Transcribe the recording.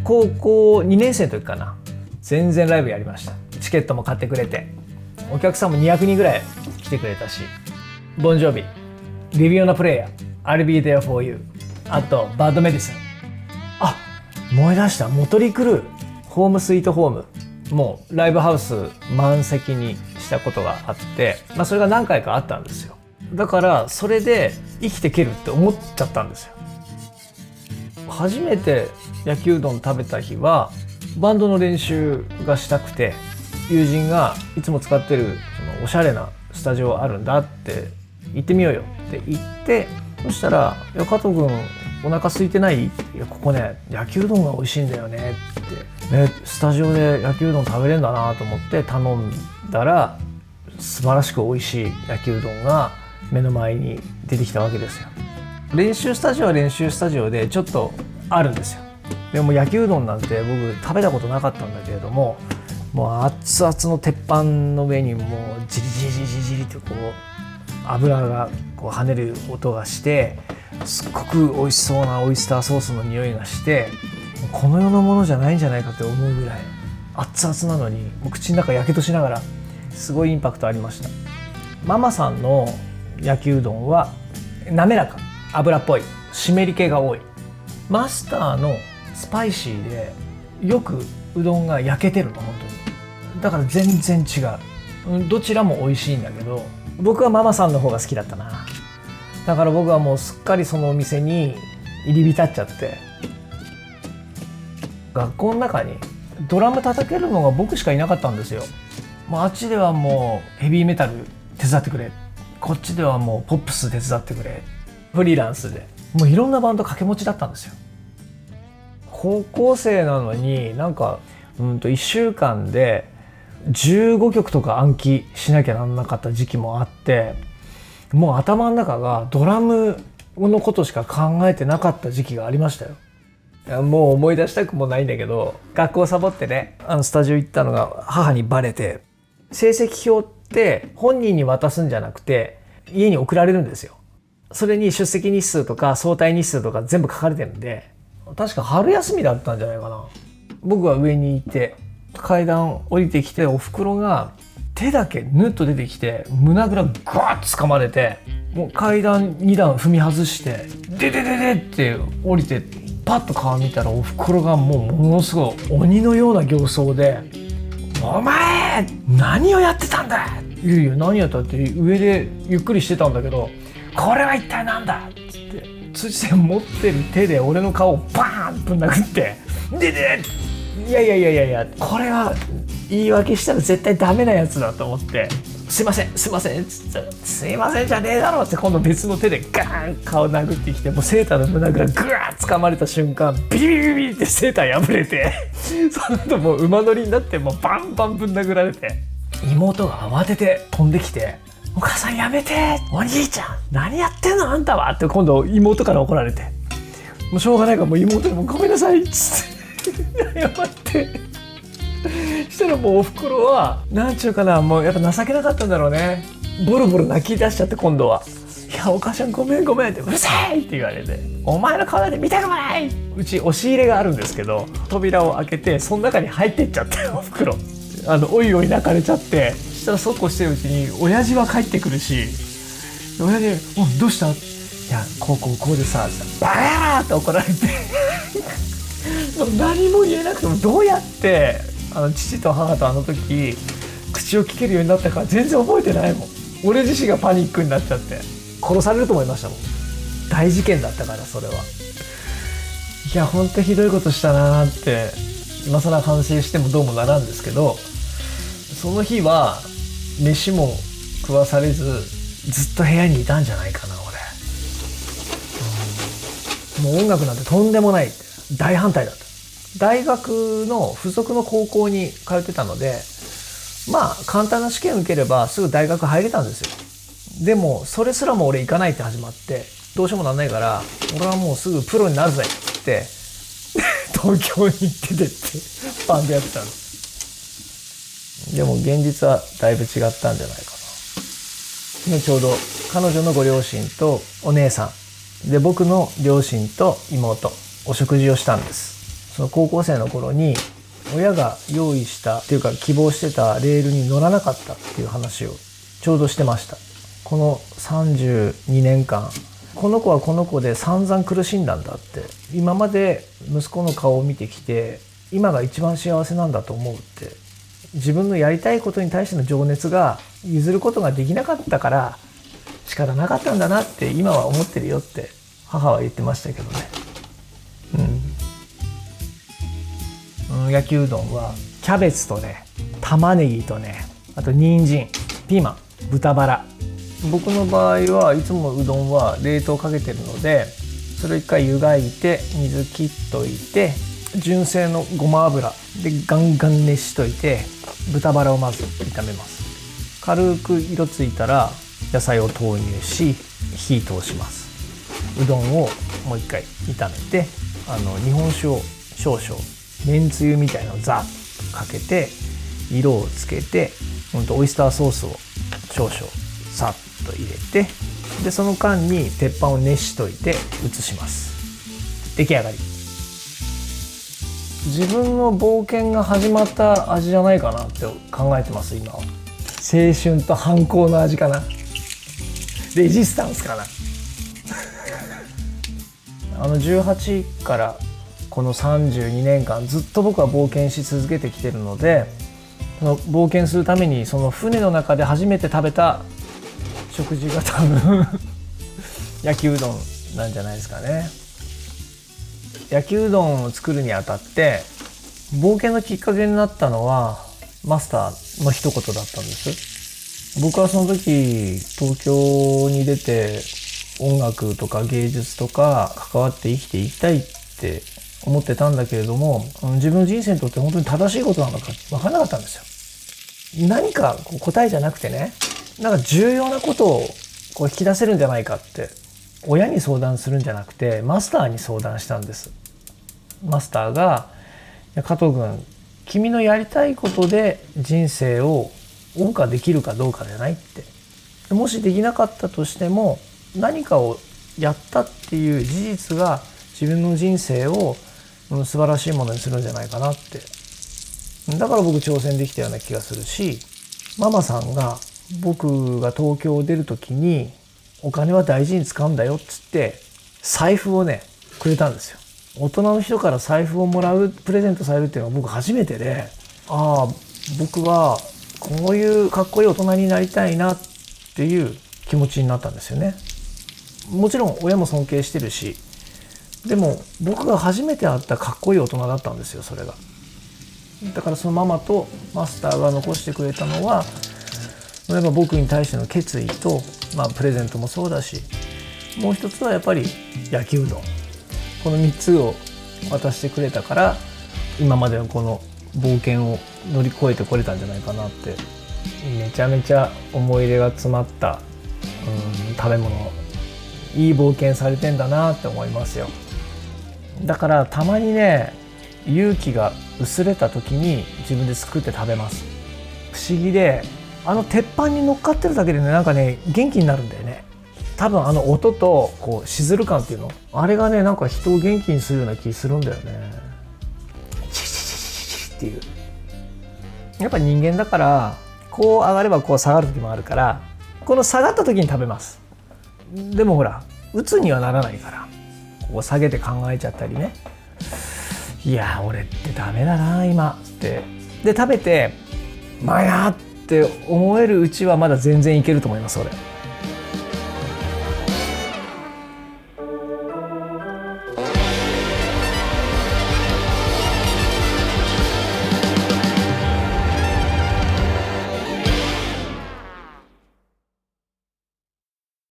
高校2年生の時かな、全然ライブやりました。チケットも買ってくれて、お客さんも200人ぐらい来てくれたし、ボンジョビ、リビオナプレイヤー、I'll be there for you、 あとバッドメディスン、あ、思い出した、モトリクルー、ホームスイートホームもうライブハウス満席にしたことがあって、それが何回かあったんですよ。だからそれで生きていけるって思っちゃったんですよ。初めて焼きうどん食べた日はバンドの練習がしたくて、友人がいつも使ってるそのおしゃれなスタジオあるんだって行ってみようよって言って、そしたら「いや加藤君お腹空いてない？いやここね焼きうどんが美味しいんだよね」ってね、スタジオで焼きうどん食べれるんだなと思って頼んだら、素晴らしく美味しい焼きうどんが目の前に出てきたわけですよ。練習スタジオは練習スタジオでちょっとあるんですよ。でも焼きうどんなんて僕食べたことなかったんだけれども、もう熱々の鉄板の上にもうジリジリジリジリってこう油がこう跳ねる音がして、すっごく美味しそうなオイスターソースの匂いがして、この世のものじゃないんじゃないかって思うぐらい熱々なのに、もう口の中やけどしながらすごいインパクトありました。ママさんの焼きうどんは滑らか、油っぽい、湿り気が多い。マスターのスパイシーでよくうどんが焼けてるの、本当に。だから全然違う。どちらも美味しいんだけど、僕はママさんの方が好きだったな。だから僕はもうすっかりそのお店に入り浸っちゃって、学校の中にドラム叩けるのが僕しかいなかったんですよ。もうあっちではもうヘビーメタル手伝ってくれ、こっちではもうポップス手伝ってくれ、フリーランスでもういろんなバンド掛け持ちだったんですよ。高校生なのになんか1週間で15曲とか暗記しなきゃなんなかった時期もあって、もう頭の中がドラムのことしか考えてなかった時期がありましたよ。もう思い出したくもないんだけど、学校サボってね、スタジオ行ったのが母にバレて、成績表って本人に渡すんじゃなくて家に送られるんですよ。それに出席日数とか早退日数とか全部書かれてるんで、確か春休みだったんじゃないかな。僕は上にいて階段降りてきて、お袋が手だけヌッと出てきて胸ぐらガーッと掴まれて、もう階段2段踏み外してででででって降りて、パッと顔見たらお袋がもうものすごい鬼のような形相で「お前何をやってたんだ!」いやいや何やったって上でゆっくりしてたんだけど、これは一体なんだっつって辻さん持ってる手で俺の顔をバーンぶん殴って、でいやいやいやいやいや、これは言い訳したら絶対ダメなやつだと思って、すいませんすいませんっつって、すいませんじゃねえだろって今度別の手でガーン顔殴ってきて、もうセーターの胸ぐらグワーッ掴まれた瞬間ビリビリビリってセーター破れてその後もう馬乗りになってもうバンバンぶん殴られて、妹が慌てて飛んできて「お母さんやめて、お兄ちゃん何やってんのあんたは」って今度妹から怒られて、もうしょうがないからもう妹にも「ごめんなさい」っつって謝ってしたらもうおふくろはなんちゅうかな、もうやっぱ情けなかったんだろうね。ボロボロ泣き出しちゃって、今度は「いやお母さんごめんごめん」って「うるさい!」って言われて「お前の顔なんて見たくもない!」うち押し入れがあるんですけど、扉を開けてその中に入ってっちゃっておふくろおいおい泣かれちゃって、そしたらそうこうしてるうちに親父は帰ってくるし、親父「おどうした?」「いやこうでさバカ野郎!」って怒られて何も言えなくても、どうやって父と母とあの時口を聞けるようになったか全然覚えてないもん。俺自身がパニックになっちゃって殺されると思いましたもん。大事件だったからそれは。いやほんとひどいことしたなーって今更反省してもどうもならんですけど、その日は飯も食わされずずっと部屋にいたんじゃないかな俺。もう音楽なんてとんでもないって大反対だった。大学の付属の高校に通ってたので、まあ簡単な試験受ければすぐ大学入れたんですよ。でもそれすらも俺行かないって始まって、どうしようもなんないから俺はもうすぐプロになるぜって東京に行っててってバンドやってたんです。でも現実はだいぶ違ったんじゃないかな。ちょうど彼女のご両親とお姉さんで僕の両親と妹お食事をしたんです。その高校生の頃に親が用意したっていうか希望してたレールに乗らなかったっていう話をちょうどしてました。この32年間この子はこの子で散々苦しんだんだって、今まで息子の顔を見てきて今が一番幸せなんだと思うって、自分のやりたいことに対しての情熱が譲ることができなかったから仕方なかったんだなって今は思ってるよって母は言ってましたけどね。焼きうどんはキャベツとね、玉ねぎとね、あと人参、ピーマン、豚バラ。僕の場合はいつもうどんは冷凍かけてるので、それを一回湯がいて水切っといて、純正のごま油でガンガン熱しといて、豚バラをまず炒めます。軽く色ついたら野菜を投入し火通します。うどんをもう一回炒めて、日本酒を少々、めんつゆみたいなのをザッとかけて色をつけて、オイスターソースを少々さっと入れて、でその間に鉄板を熱しといて移します。出来上がり。自分の冒険が始まった味じゃないかなって考えてます今は。青春と反抗の味かな、レジスタンスかな18からこの32年間ずっと僕は冒険し続けてきてるので、その冒険するためにその船の中で初めて食べた食事が多分焼きうどんなんじゃないですかね。焼きうどんを作るにあたって冒険のきっかけになったのはマスターの一言だったんです。僕はその時東京に出て音楽とか芸術とか関わって生きていきたいって思ってたんだけれども、自分の人生にとって本当に正しいことなのか分からなかったんですよ。何か答えじゃなくてね、なんか重要なことを引き出せるんじゃないかって、親に相談するんじゃなくてマスターに相談したんです。マスターが加藤君、君のやりたいことで人生を謳歌できるかどうかじゃないって、もしできなかったとしても何かをやったっていう事実が自分の人生を素晴らしいものにするんじゃないかなって。だから僕挑戦できたような気がするし、ママさんが僕が東京を出る時にお金は大事に使うんだよっつって財布をねくれたんですよ。大人の人から財布をもらう、プレゼントされるっていうのは僕初めてで、ああ僕はこういうかっこいい大人になりたいなっていう気持ちになったんですよね。もちろん親も尊敬してるし、でも僕が初めて会ったかっこいい大人だったんですよ、それが。だからそのママとマスターが残してくれたのは、やっぱ僕に対しての決意と、プレゼントもそうだし、もう一つはやっぱり焼きうどん、この3つを渡してくれたから今までのこの冒険を乗り越えてこれたんじゃないかなって。めちゃめちゃ思い入れが詰まった、食べ物、いい冒険されてんだなって思いますよ。だからたまにね、勇気が薄れた時に自分で作って食べます。不思議で、鉄板に乗っかってるだけでね、なんかね元気になるんだよね。多分音としずる感っていうの、あれがねなんか人を元気にするような気するんだよね。チチチチチっていう。やっぱ人間だからこう上がればこう下がる時もあるから、この下がった時に食べます。でもほら鬱にはならないから、こう下げて考えちゃったりね、いや俺ってダメだな今ってで食べてまあやって思えるうちはまだ全然いけると思います。俺